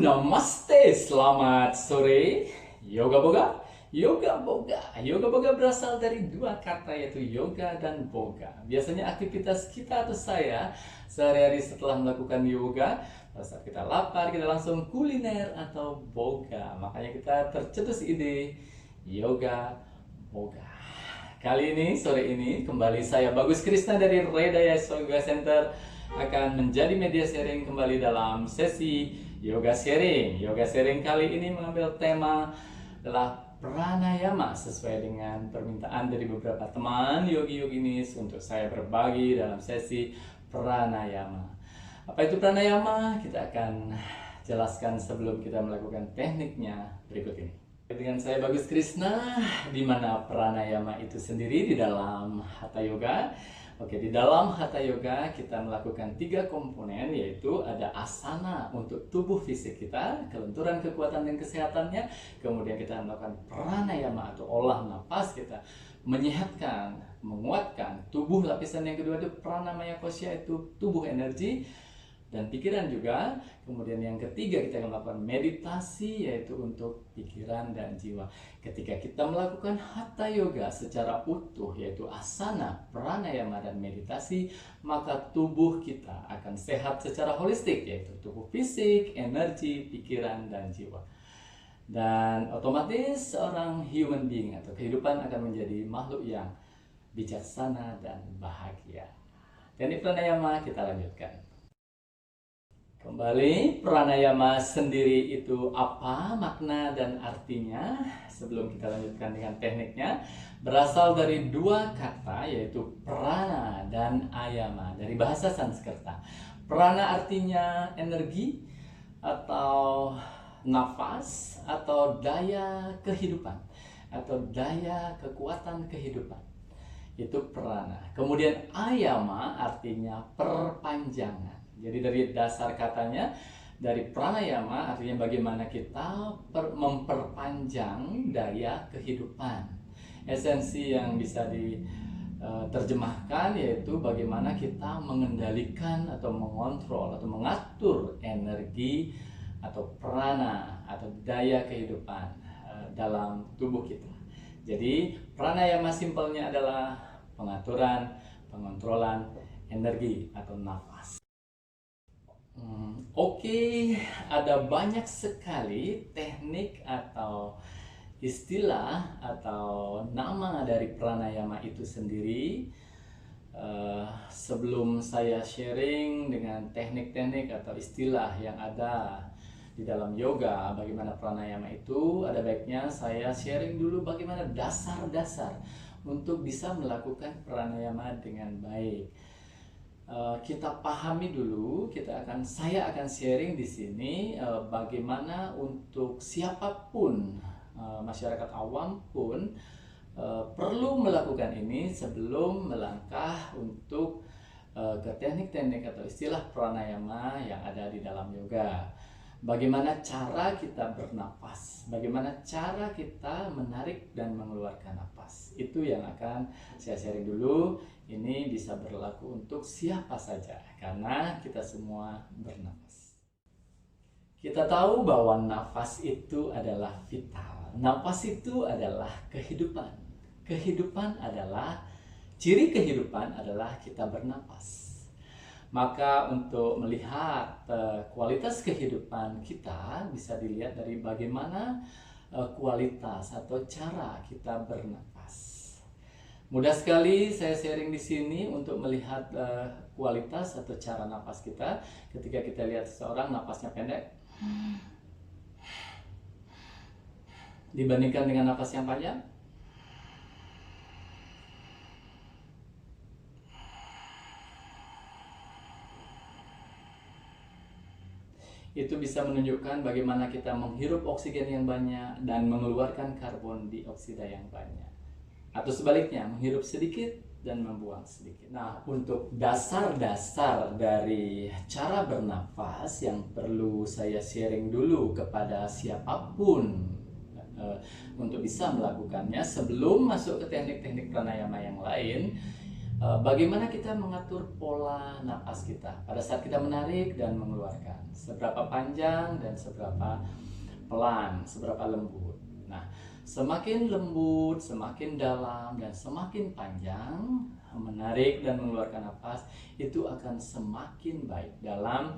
Namaste, selamat sore. Yoga Boga, Yoga Boga. Yoga Boga berasal dari dua kata, yaitu yoga dan boga. Biasanya aktivitas kita atau saya sehari-hari setelah melakukan yoga, pada saat kita lapar, kita langsung kuliner atau boga. Makanya kita tercetus ide yoga boga. Kali ini, sore ini, kembali saya Bagus Krisna dari Redaya Yoga Center akan menjadi media sharing kembali dalam sesi Yoga Sharing. Yoga Sharing kali ini mengambil tema adalah pranayama sesuai dengan permintaan dari beberapa teman yogi-yoginis untuk saya berbagi dalam sesi pranayama. Apa itu pranayama? Kita akan jelaskan sebelum kita melakukan tekniknya berikut ini. Dengan saya Bagus Krisna, di mana pranayama itu sendiri di dalam Hatha Yoga. Oke, di dalam Hatha Yoga kita melakukan 3 komponen, yaitu ada asana untuk tubuh fisik kita, kelenturan kekuatan dan kesehatannya. Kemudian kita melakukan pranayama atau olah napas kita, menyehatkan, menguatkan tubuh. Lapisan yang kedua itu pranamaya kosya, itu tubuh energi dan pikiran juga. Kemudian yang ketiga kita akan melakukan meditasi, yaitu untuk pikiran dan jiwa. Ketika kita melakukan Hatha Yoga secara utuh, yaitu asana, pranayama, dan meditasi, maka tubuh kita akan sehat secara holistik, yaitu tubuh fisik, energi, pikiran, dan jiwa. Dan otomatis seorang human being atau kehidupan akan menjadi makhluk yang bijaksana dan bahagia. Teknik pranayama kita lanjutkan. Kembali, pranayama sendiri itu apa makna dan artinya? Sebelum kita lanjutkan dengan tekniknya, berasal dari 2 kata, yaitu prana dan ayama, dari bahasa Sanskerta. Prana artinya energi atau nafas atau daya kehidupan atau daya kekuatan kehidupan. Itu prana. Kemudian ayama artinya perpanjangan. Jadi dari dasar katanya, dari pranayama artinya bagaimana kita memperpanjang daya kehidupan. Esensi yang bisa diterjemahkan yaitu bagaimana kita mengendalikan atau mengontrol atau mengatur energi atau prana atau daya kehidupan dalam tubuh kita. Jadi pranayama simpelnya adalah pengaturan, pengontrolan energi atau nafas. Oke, ada banyak sekali teknik atau istilah atau nama dari pranayama itu sendiri. Sebelum saya sharing dengan teknik-teknik atau istilah yang ada di dalam yoga, bagaimana pranayama itu, ada baiknya saya sharing dulu bagaimana dasar-dasar untuk bisa melakukan pranayama dengan baik. Kita pahami dulu, saya akan sharing di sini bagaimana untuk siapapun, masyarakat awam pun perlu melakukan ini sebelum melangkah untuk ke teknik-teknik atau istilah pranayama yang ada di dalam yoga. Bagaimana cara kita bernapas, bagaimana cara kita menarik dan mengeluarkan napas. Itu yang akan saya sharing dulu. Ini bisa berlaku untuk siapa saja, karena kita semua bernapas. Kita tahu bahwa nafas itu adalah vital. Nafas itu adalah kehidupan. Kehidupan adalah, ciri kehidupan adalah kita bernapas. Maka untuk melihat kualitas kehidupan kita bisa dilihat dari bagaimana kualitas atau cara kita bernapas. Mudah sekali saya sharing di sini untuk melihat kualitas atau cara napas kita. Ketika kita lihat seseorang napasnya pendek dibandingkan dengan napas yang panjang, itu bisa menunjukkan bagaimana kita menghirup oksigen yang banyak dan mengeluarkan karbon dioksida yang banyak. Atau sebaliknya, menghirup sedikit dan membuang sedikit. Nah, untuk dasar-dasar dari cara bernafas yang perlu saya sharing dulu kepada siapapun untuk bisa melakukannya sebelum masuk ke teknik-teknik pranayama yang lain. bagaimana kita mengatur pola napas kita pada saat kita menarik dan mengeluarkan, seberapa panjang dan seberapa pelan, seberapa lembut. Nah, semakin lembut, semakin dalam, dan semakin panjang menarik dan mengeluarkan napas, itu akan semakin baik dalam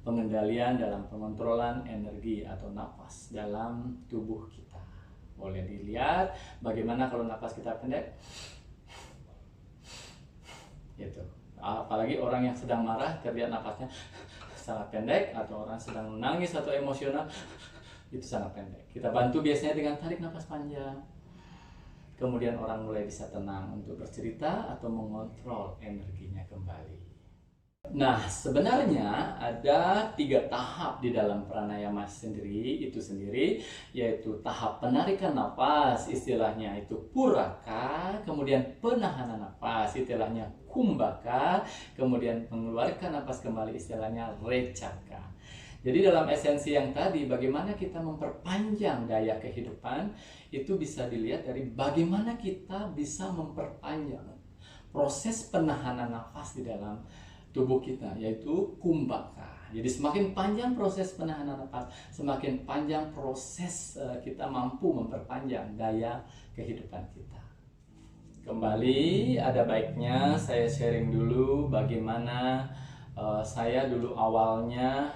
pengendalian, dalam pengontrolan energi atau napas dalam tubuh kita. Boleh dilihat bagaimana kalau napas kita pendek, gitu. Apalagi orang yang sedang marah, terlihat napasnya sangat pendek, atau orang sedang menangis atau emosional, itu sangat pendek. Kita bantu biasanya dengan tarik napas panjang. Kemudian orang mulai bisa tenang untuk bercerita atau mengontrol energinya kembali. Nah, sebenarnya ada 3 tahap di dalam pranayama itu sendiri, yaitu tahap penarikan napas, istilahnya itu puraka, kemudian penahanan napas, istilahnya kumbhaka, kemudian mengeluarkan napas kembali, istilahnya recaka. Jadi dalam esensi yang tadi, bagaimana kita memperpanjang daya kehidupan, itu bisa dilihat dari bagaimana kita bisa memperpanjang proses penahanan nafas di dalam tubuh kita, yaitu kumbhaka. Jadi semakin panjang proses penahanan nafas, semakin panjang proses kita mampu memperpanjang daya kehidupan kita. Kembali, ada baiknya saya sharing dulu bagaimana saya dulu awalnya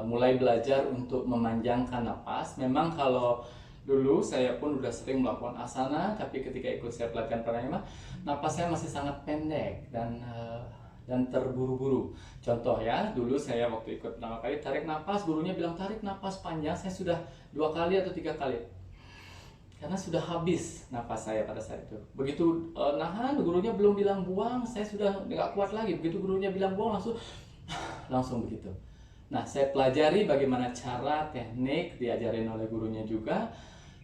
mulai belajar untuk memanjangkan napas. Memang kalau dulu saya pun udah sering melakukan asana, tapi ketika ikut saya pelatihan pranayama, napas saya masih sangat pendek dan terburu-buru. Contoh ya, dulu saya waktu ikut pertama kali tarik napas, gurunya bilang tarik napas panjang, saya sudah 2 kali atau 3 kali. Karena sudah habis napas saya pada saat itu. Begitu nahan, gurunya belum bilang buang, saya sudah nggak kuat lagi. Begitu gurunya bilang buang, langsung begitu. Nah, saya pelajari bagaimana cara teknik diajarin oleh gurunya juga.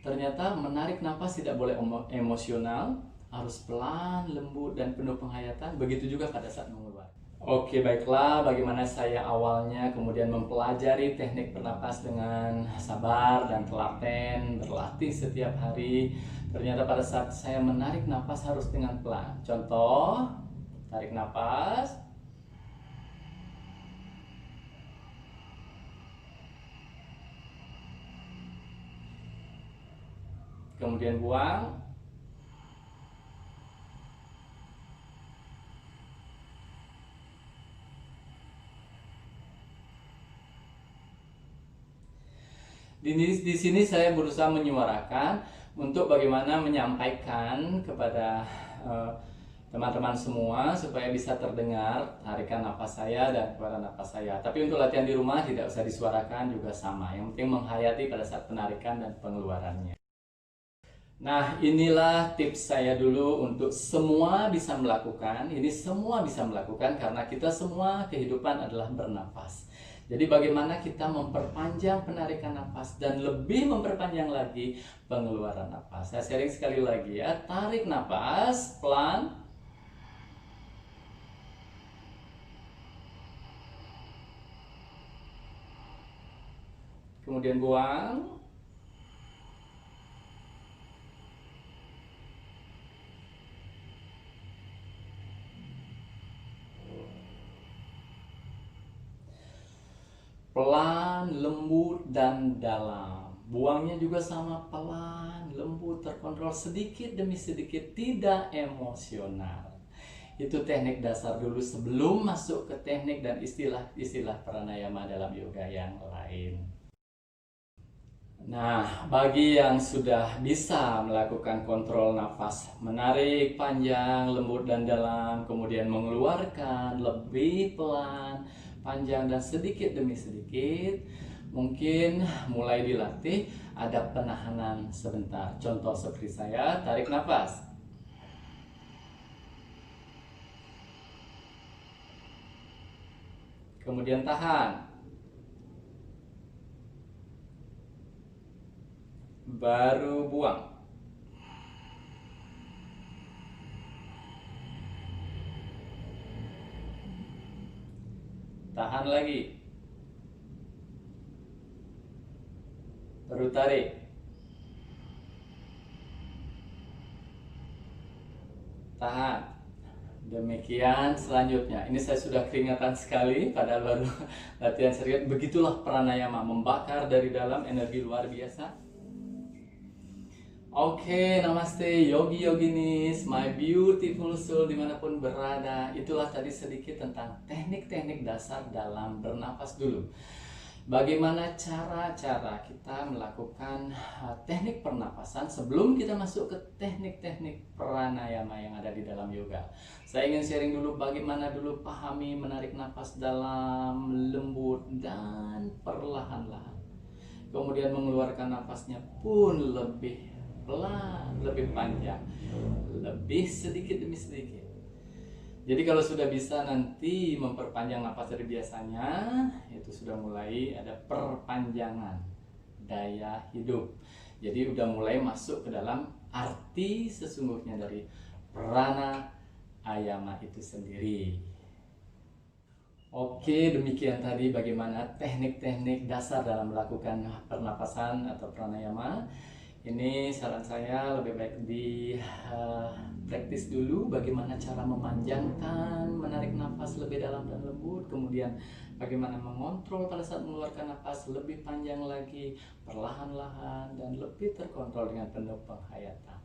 Ternyata menarik napas tidak boleh emosional, harus pelan, lembut, dan penuh penghayatan. Begitu juga pada saat mengeluarkan. Oke, baiklah, bagaimana saya awalnya kemudian mempelajari teknik bernapas dengan sabar dan telaten, berlatih setiap hari. Ternyata pada saat saya menarik napas harus dengan pelan. Contoh, tarik napas, kemudian buang, di sini saya berusaha menyuarakan untuk bagaimana menyampaikan kepada teman-teman semua supaya bisa terdengar tarikan napas saya dan keluaran napas saya. Tapi untuk latihan di rumah tidak usah disuarakan, juga sama. Yang penting menghayati pada saat penarikan dan pengeluarannya. Nah, inilah tips saya dulu untuk semua bisa melakukan. Ini semua bisa melakukan karena kita semua kehidupan adalah bernapas. Jadi bagaimana kita memperpanjang penarikan napas dan lebih memperpanjang lagi pengeluaran napas. Saya sharing sekali lagi ya. Tarik napas pelan. Kemudian buang. Pelan, lembut, dan dalam. Buangnya juga sama, pelan, lembut, terkontrol, sedikit demi sedikit, tidak emosional. Itu teknik dasar dulu sebelum masuk ke teknik dan istilah-istilah pranayama dalam yoga yang lain. Nah, bagi yang sudah bisa melakukan kontrol nafas, menarik panjang, lembut dan dalam, kemudian mengeluarkan lebih pelan, panjang dan sedikit demi sedikit, mungkin mulai dilatih ada penahanan sebentar. Contoh seperti saya, tarik nafas. Kemudian tahan. Baru buang. Tahan lagi. Baru tarik. Tahan. Demikian selanjutnya. Ini saya sudah keringatan sekali padahal baru latihan serius. Begitulah pranayama, membakar dari dalam energi luar biasa. Oke, namaste yogi yoginis, my beautiful soul dimanapun berada. Itulah tadi sedikit tentang teknik-teknik dasar dalam bernapas dulu. Bagaimana cara-cara kita melakukan teknik pernapasan sebelum kita masuk ke teknik-teknik pranayama yang ada di dalam yoga. Saya ingin sharing dulu bagaimana dulu pahami menarik napas dalam, lembut dan perlahan-lahan. Kemudian mengeluarkan napasnya pun lebih pelan, lebih panjang, lebih sedikit demi sedikit. Jadi kalau sudah bisa nanti memperpanjang napas dari biasanya, itu sudah mulai ada perpanjangan daya hidup. Jadi udah mulai masuk ke dalam arti sesungguhnya dari pranayama itu sendiri. Oke, demikian tadi bagaimana teknik-teknik dasar dalam melakukan pernapasan atau pranayama. Ini saran saya lebih baik di praktis dulu bagaimana cara memanjangkan, menarik nafas lebih dalam dan lembut, kemudian bagaimana mengontrol pada saat mengeluarkan nafas lebih panjang lagi, perlahan-lahan dan lebih terkontrol dengan penuh penghayatan.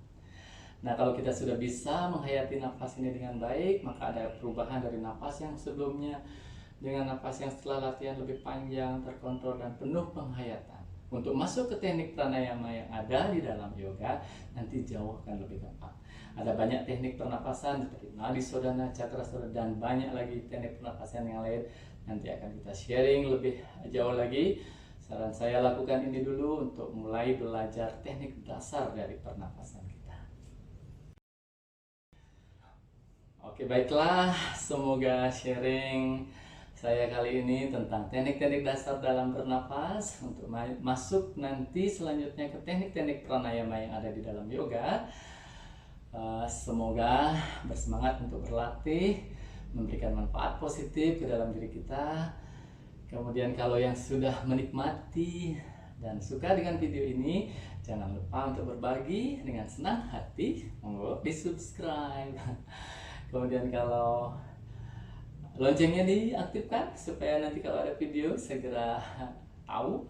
Nah, kalau kita sudah bisa menghayati nafas ini dengan baik, maka ada perubahan dari nafas yang sebelumnya dengan nafas yang setelah latihan lebih panjang, terkontrol dan penuh penghayatan. Untuk masuk ke teknik pranayama yang ada di dalam yoga, nanti jauh akan lebih gampang. Ada banyak teknik pernapasan seperti nadi sodhana, cakra sodhana, dan banyak lagi teknik pernapasan yang lain. Nanti akan kita sharing lebih jauh lagi. Saran saya lakukan ini dulu untuk mulai belajar teknik dasar dari pernapasan kita. Oke, baiklah. Semoga sharing saya kali ini tentang teknik-teknik dasar dalam bernapas untuk masuk nanti selanjutnya ke teknik-teknik pranayama yang ada di dalam yoga. Semoga bersemangat untuk berlatih, memberikan manfaat positif ke dalam diri kita. Kemudian kalau yang sudah menikmati dan suka dengan video ini, jangan lupa untuk berbagi dengan senang hati, monggo di subscribe. Kemudian kalau loncengnya diaktifkan supaya nanti kalau ada video segera tahu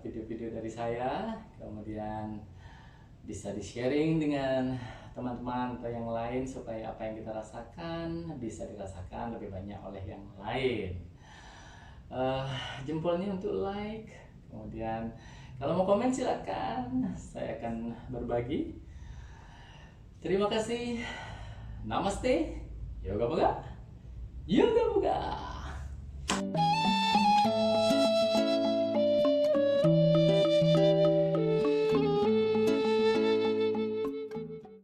video-video dari saya. Kemudian bisa di-sharing dengan teman-teman atau yang lain supaya apa yang kita rasakan bisa dirasakan lebih banyak oleh yang lain. Jempolnya untuk like. Kemudian kalau mau komen silakan, saya akan berbagi. Terima kasih. Namaste. Yoga Boga. Yoga Boga.